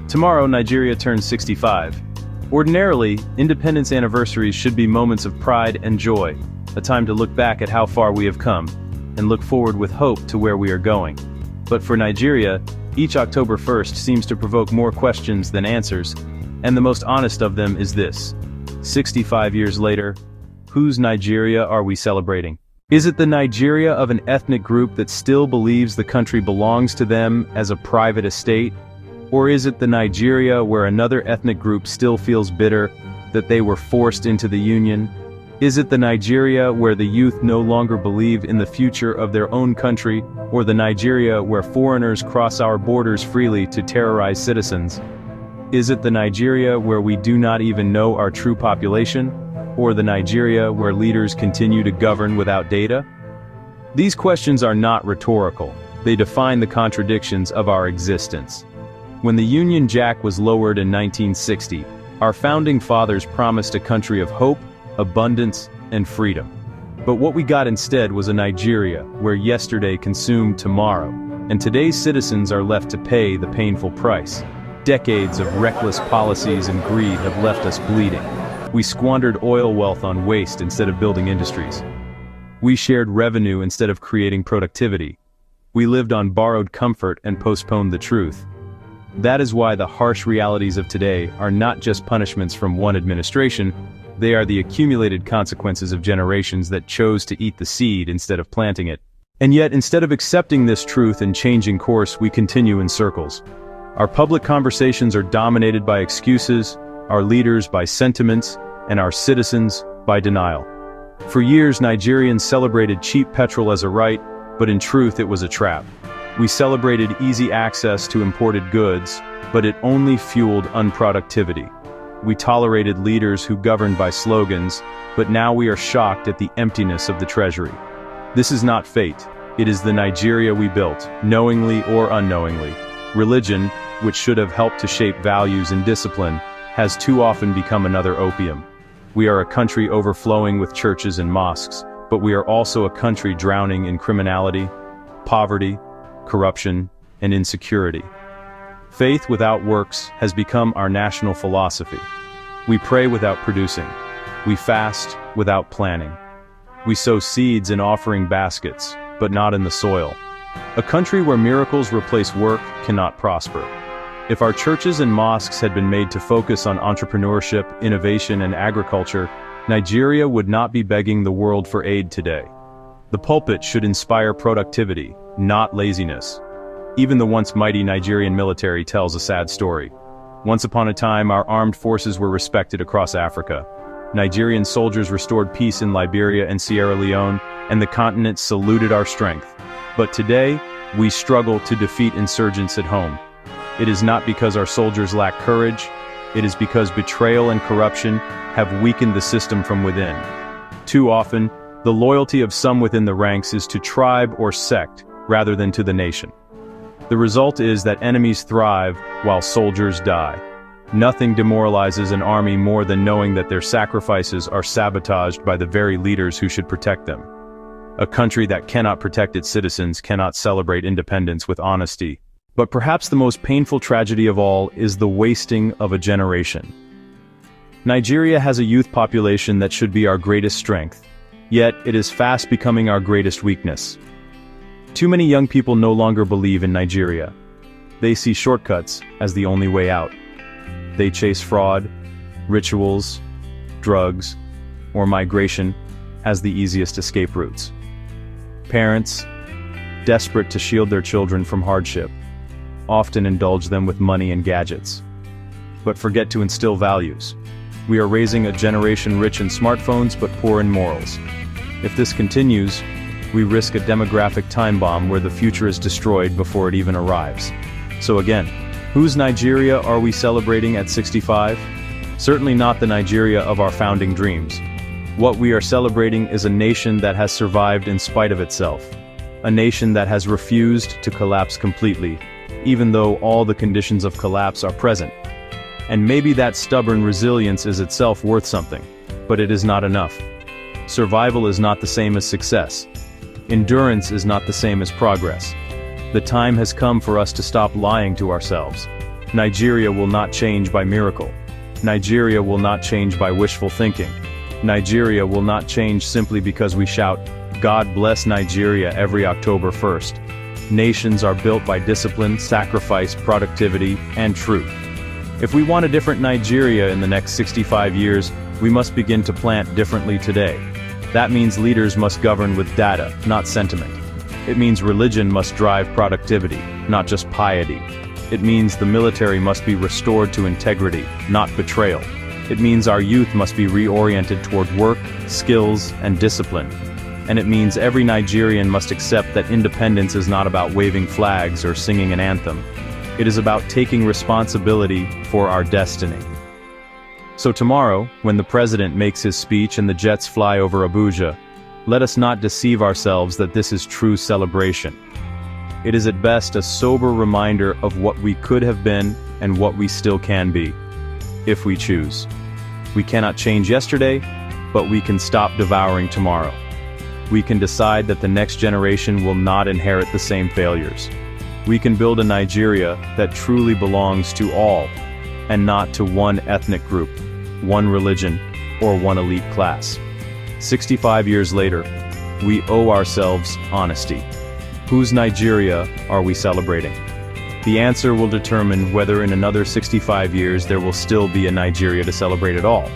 Tomorrow, Nigeria turns 65. Ordinarily, independence anniversaries should be moments of pride and joy, a time to look back at how far we have come, and look forward with hope to where we are going. But for Nigeria, each October 1st seems to provoke more questions than answers, and the most honest of them is this. 65 years later, whose Nigeria are we celebrating? Is it the Nigeria of an ethnic group that still believes the country belongs to them as a private estate? Or is it the Nigeria where another ethnic group still feels bitter that they were forced into the union? Is it the Nigeria where the youth no longer believe in the future of their own country, or the Nigeria where foreigners cross our borders freely to terrorize citizens? Is it the Nigeria where we do not even know our true population, or the Nigeria where leaders continue to govern without data? These questions are not rhetorical. They define the contradictions of our existence. When the Union Jack was lowered in 1960, our founding fathers promised a country of hope, abundance, and freedom. But what we got instead was a Nigeria where yesterday consumed tomorrow, and today's citizens are left to pay the painful price. Decades of reckless policies and greed have left us bleeding. We squandered oil wealth on waste instead of building industries. We shared revenue instead of creating productivity. We lived on borrowed comfort and postponed the truth. That is why the harsh realities of today are not just punishments from one administration, they are the accumulated consequences of generations that chose to eat the seed instead of planting it. And yet, instead of accepting this truth and changing course, we continue in circles. Our public conversations are dominated by excuses, our leaders by sentiments, and our citizens by denial. For years, Nigerians celebrated cheap petrol as a right, but in truth it was a trap. We celebrated easy access to imported goods, but it only fueled unproductivity. We tolerated leaders who governed by slogans, but now we are shocked at the emptiness of the treasury. This is not fate, it is the Nigeria we built, knowingly or unknowingly. Religion, which should have helped to shape values and discipline, has too often become another opium. We are a country overflowing with churches and mosques, but we are also a country drowning in criminality, poverty, corruption, and insecurity. Faith without works has become our national philosophy. We pray without producing. We fast without planning. We sow seeds in offering baskets, but not in the soil. A country where miracles replace work cannot prosper. If our churches and mosques had been made to focus on entrepreneurship, innovation, and agriculture, Nigeria would not be begging the world for aid today. The pulpit should inspire productivity, not laziness. Even the once mighty Nigerian military tells a sad story. Once upon a time, our armed forces were respected across Africa. Nigerian soldiers restored peace in Liberia and Sierra Leone, and the continent saluted our strength. But today, we struggle to defeat insurgents at home. It is not because our soldiers lack courage, it is because betrayal and corruption have weakened the system from within. Too often, the loyalty of some within the ranks is to tribe or sect, rather than to the nation. The result is that enemies thrive while soldiers die. Nothing demoralizes an army more than knowing that their sacrifices are sabotaged by the very leaders who should protect them. A country that cannot protect its citizens cannot celebrate independence with honesty. But perhaps the most painful tragedy of all is the wasting of a generation. Nigeria has a youth population that should be our greatest strength, yet it is fast becoming our greatest weakness. Too many young people no longer believe in Nigeria. They see shortcuts as the only way out. They chase fraud, rituals, drugs, or migration as the easiest escape routes. Parents, desperate to shield their children from hardship, often indulge them with money and gadgets, but forget to instill values. We are raising a generation rich in smartphones but poor in morals. If this continues, we risk a demographic time bomb where the future is destroyed before it even arrives. So again, whose Nigeria are we celebrating at 65? Certainly not the Nigeria of our founding dreams. What we are celebrating is a nation that has survived in spite of itself. A nation that has refused to collapse completely, even though all the conditions of collapse are present. And maybe that stubborn resilience is itself worth something, but it is not enough. Survival is not the same as success. Endurance is not the same as progress. The time has come for us to stop lying to ourselves. Nigeria will not change by miracle. Nigeria will not change by wishful thinking. Nigeria will not change simply because we shout, "God bless Nigeria" every October 1st. Nations are built by discipline, sacrifice, productivity, and truth. If we want a different Nigeria in the next 65 years, we must begin to plant differently today. That means leaders must govern with data, not sentiment. It means religion must drive productivity, not just piety. It means the military must be restored to integrity, not betrayal. It means our youth must be reoriented toward work, skills, and discipline. And it means every Nigerian must accept that independence is not about waving flags or singing an anthem. It is about taking responsibility for our destiny. So tomorrow, when the president makes his speech and the jets fly over Abuja, let us not deceive ourselves that this is true celebration. It is at best a sober reminder of what we could have been and what we still can be, if we choose. We cannot change yesterday, but we can stop devouring tomorrow. We can decide that the next generation will not inherit the same failures. We can build a Nigeria that truly belongs to all, and not to one ethnic group, one religion, or one elite class. 65 years later, we owe ourselves honesty. Whose Nigeria are we celebrating? The answer will determine whether in another 65 years there will still be a Nigeria to celebrate at all.